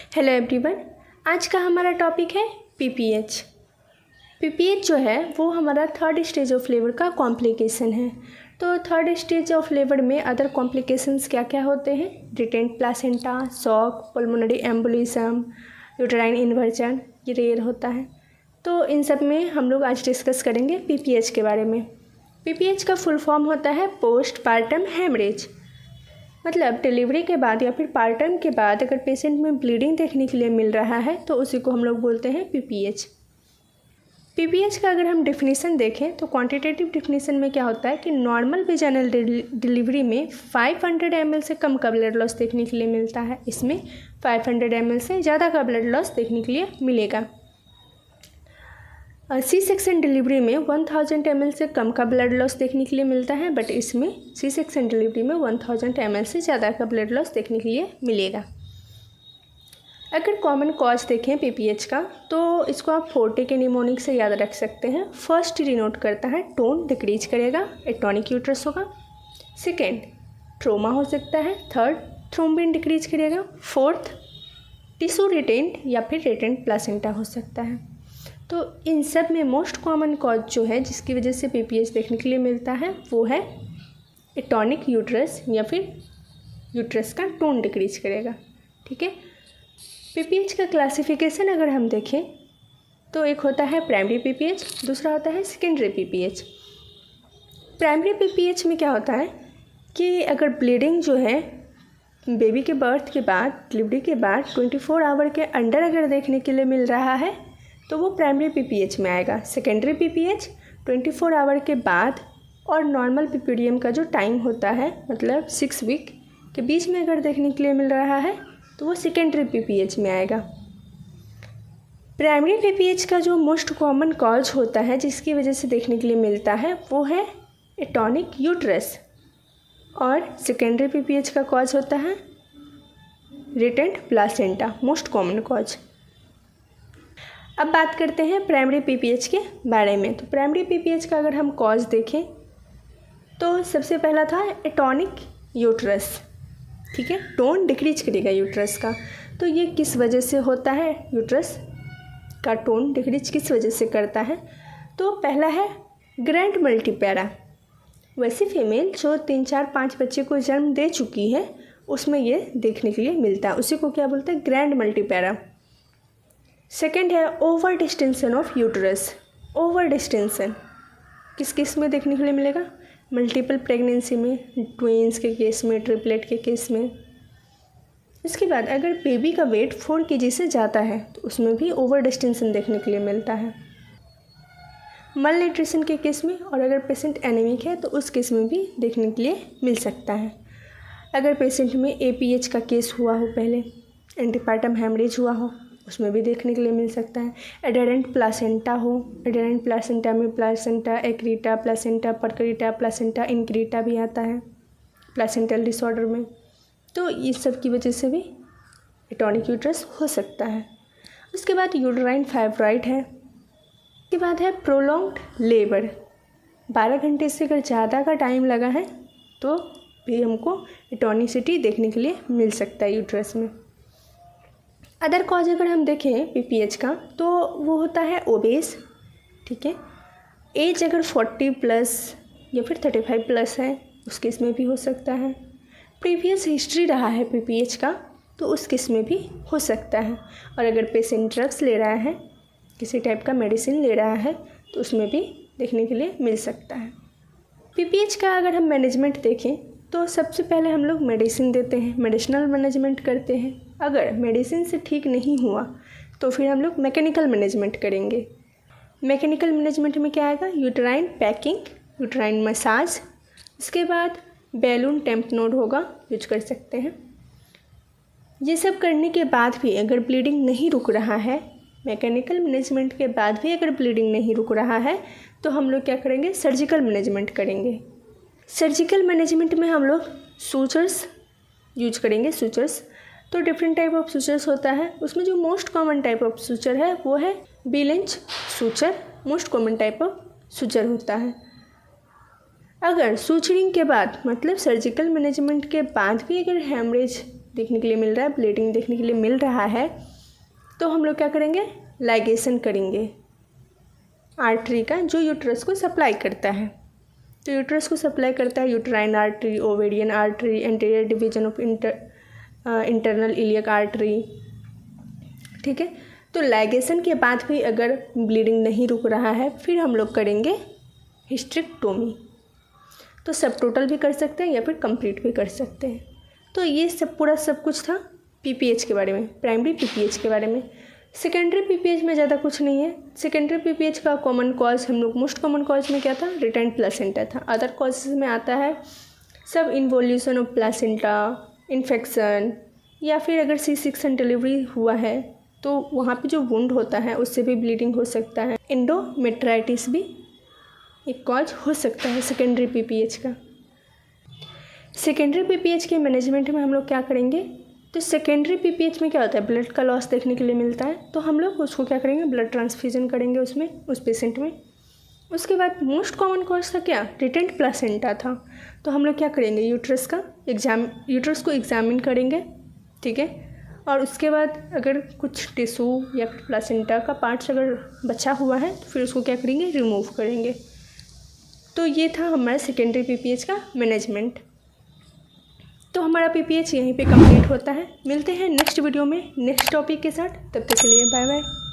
Hello everyone, आज का हमारा टॉपिक है पीपीएच। पीपीएच जो है वो हमारा थर्ड स्टेज ऑफ लेबर का कॉम्प्लिकेशन है। तो थर्ड स्टेज ऑफ लेबर में अदर कॉम्प्लिकेशंस क्या क्या होते हैं? Retained placenta, shock, pulmonary embolism, uterine inversion, ये रेयर होता है। तो इन सब में हम लोग आज डिस्कस करेंगे पीपीएच के बारे में। पीपीएच का फुल फॉर्म होता है पोस्ट पार्टम हेमरेज। मतलब डिलीवरी के बाद या फिर पार्टम के बाद अगर पेशेंट में ब्लीडिंग देखने के लिए मिल रहा है तो उसी को हम लोग बोलते हैं पीपीएच। पीपीएच का अगर हम डेफिनेशन देखें तो क्वांटिटेटिव डेफिनेशन में क्या होता है कि नॉर्मल वेजाइनल डिलीवरी में 500 ml से कम का ब्लड लॉस देखने के लिए मिलता है। इसमें 500 ml से ज़्यादा का ब्लड लॉस देखने के लिए मिलेगा। सी सेक्शन डिलीवरी में 1000 ml से कम का ब्लड लॉस देखने के लिए मिलता है, बट इसमें सी सेक्शन डिलीवरी में 1000 ml से ज़्यादा का ब्लड लॉस देखने के लिए मिलेगा। अगर कॉमन कॉज देखें पीपीएच का तो इसको आप फोर्टे के निमोनिक से याद रख सकते हैं। फर्स्ट डिनोट करता है टोन डिक्रीज करेगा, एटोनिक यूट्रस होगा। सेकेंड ट्रोमा हो सकता है। थर्ड थ्रोम्बिन डिक्रीज करेगा। फोर्थ टिश्यू रिटेंट या फिर रिटेंट प्लासेंटा हो सकता है। तो इन सब में मोस्ट कॉमन कॉज जो है जिसकी वजह से पीपीएच देखने के लिए मिलता है वो है एटोनिक यूट्रस या फिर यूट्रस का टोन डिक्रीज करेगा। ठीक है। पीपीएच का क्लासिफिकेशन अगर हम देखें तो एक होता है प्राइमरी पीपीएच, दूसरा होता है सेकेंडरी पीपीएच। प्राइमरी पीपीएच में क्या होता है कि अगर ब्लीडिंग जो है बेबी के बर्थ के बाद, डिलीवरी के बाद 24 आवर के अंडर अगर देखने के लिए मिल रहा है तो वो प्राइमरी पीपीएच में आएगा। सेकेंडरी पीपीएच 24 आवर के बाद और नॉर्मल पीपीडियम का जो टाइम होता है मतलब 6 वीक के बीच में अगर देखने के लिए मिल रहा है तो वो सेकेंडरी पीपीएच में आएगा। प्राइमरी पीपीएच का जो मोस्ट कॉमन कॉज होता है जिसकी वजह से देखने के लिए मिलता है वो है एटोनिक यूट्रस, और सेकेंडरी पीपीएच का कॉज होता है retained placenta, most common cause. अब बात करते हैं प्राइमरी पीपीएच के बारे में। तो प्राइमरी पीपीएच का अगर हम कॉज देखें तो सबसे पहला था एटोनिक यूट्रस। ठीक है, टोन डिक्रीज करेगा यूट्रस का। तो ये किस वजह से होता है? यूट्रस का टोन डिक्रीज किस वजह से करता है? तो पहला है ग्रैंड मल्टीपैरा। वैसी फीमेल जो 3, 4, 5 बच्चे को जन्म दे चुकी है उसमें ये देखने के लिए मिलता है। उसी को क्या बोलते हैं? Grand multipara. सेकेंड है over distension of uterus. Over distension किस केस में देखने के लिए मिलेगा? मल्टीपल प्रेगनेंसी में, ट्विंस के केस में, ट्रिपलेट के केस में। इसके बाद अगर बेबी का वेट 4 kg से ज़्यादा है तो उसमें भी ओवर डिस्टेंशन देखने के लिए मिलता है। मल न्यूट्रिशन के केस में, और अगर पेशेंट एनीमिक है तो उस केस में भी देखने के लिए मिल सकता है। अगर पेशेंट में एपीएच का केस हुआ हो, पहले एंटीपार्टम हेमरेज हुआ हो, उसमें भी देखने के लिए मिल सकता है। एडेरेंट प्लासेंटा हो, एडेरेंट प्लासेंटा में प्लासेंटा एक्रीटा, प्लासेंटा परक्रीटा, प्लासेंटा इनक्रीटा भी आता है प्लासेंटल डिसऑर्डर में। तो इस सब की वजह से भी एटोनिक यूट्रस हो सकता है। उसके बाद यूटेराइन फाइब्रॉइड है। उसके बाद है प्रोलॉन्ग्ड लेबर। 12 घंटे से अगर ज़्यादा का टाइम लगा है तो भी हमको एटोनिसिटी देखने के लिए मिल सकता है यूट्रस में। अदर कॉज अगर हम देखें पीपीएच का तो वो होता है ओबेस। ठीक है, एज अगर 40+ या फिर 35+ है उस केस में भी हो सकता है। प्रीवियस हिस्ट्री रहा है पीपीएच का तो उस केस में भी हो सकता है। और अगर पेशेंट ड्रग्स ले रहा है, किसी टाइप का मेडिसिन ले रहा है तो उसमें भी देखने के लिए मिल सकता है। पीपीएच का अगर हम मैनेजमेंट देखें तो सबसे पहले हम लोग मेडिसिन देते हैं, मेडिसिनल मैनेजमेंट करते हैं। अगर मेडिसिन से ठीक नहीं हुआ तो फिर हम लोग मैकेनिकल मैनेजमेंट करेंगे। मैकेनिकल मैनेजमेंट में क्या आएगा? Uterine packing, uterine massage. इसके बाद बैलून टेम्प नोड होगा, यूज कर सकते हैं। ये सब करने के बाद भी अगर ब्लीडिंग नहीं रुक रहा है, मैकेनिकल मैनेजमेंट के बाद भी अगर ब्लीडिंग नहीं रुक रहा है तो हम लोग क्या करेंगे? सर्जिकल मैनेजमेंट करेंगे। सर्जिकल मैनेजमेंट में हम लोग सूचर्स यूज करेंगे। सूचर्स तो डिफरेंट टाइप ऑफ सूचर्स होता है। उसमें जो most common type of suture है वो है B Lynch suture, most common type of suture होता है। अगर सूचरिंग के बाद मतलब सर्जिकल मैनेजमेंट के बाद भी अगर हेमरेज देखने के लिए मिल रहा है, ब्लीडिंग देखने के लिए मिल रहा है, तो हम लोग क्या करेंगे, लाइगेशन करेंगे आर्टरी का जो यूट्रस को सप्लाई करता है। तो यूट्रस को सप्लाई करता है uterine artery, ovarian artery, anterior division of internal iliac artery. ठीक है, तो लाइगेशन के बाद भी अगर ब्लीडिंग नहीं रुक रहा है फिर हम लोग करेंगे हिस्टेरेक्टोमी। तो सब टोटल भी कर सकते हैं या फिर कंप्लीट भी कर सकते हैं। तो ये सब पूरा सब कुछ था पीपीएच के बारे में, प्राइमरी पीपीएच के बारे में। सेकेंडरी पीपीएच में ज़्यादा कुछ नहीं है। सेकेंडरी पीपीएच का कॉमन कॉज हम लोग मोस्ट कॉमन कॉज में क्या था, रिटेंट प्लासेंटा था। अदर कॉजेज में आता है सब इन्वोल्यूशन ऑफ प्लासेंटा, इन्फेक्शन, या फिर अगर सी सेक्शन डिलीवरी हुआ है तो वहाँ पे जो वुंड होता है उससे भी ब्लीडिंग हो सकता है। एंडोमेट्राइटिस भी एक कॉज हो सकता है सेकेंडरी पीपीएच का। सेकेंडरी पीपीएच के मैनेजमेंट में हम लोग क्या करेंगे, तो सेकेंडरी पीपीएच में क्या होता है, ब्लड का लॉस देखने के लिए मिलता है, तो हम लोग उसको क्या करेंगे, ब्लड ट्रांसफ्यूजन करेंगे उसमें, उस पेशेंट में। उसके बाद मोस्ट कॉमन कॉज था क्या, रिटेंट प्लासेंटा था, तो हम लोग क्या करेंगे, यूट्रस को एग्जामिन करेंगे। ठीक है, और उसके बाद अगर कुछ टिश्यू या प्लासेंटा का पार्ट्स अगर बचा हुआ है तो फिर उसको क्या करेंगे, रिमूव करेंगे। तो ये था हमारा सेकेंडरी पीपीएच का मैनेजमेंट। तो हमारा पीपीएच यहीं पे कंप्लीट होता है। मिलते हैं नेक्स्ट वीडियो में नेक्स्ट टॉपिक के साथ, तब तक के लिए बाय बाय।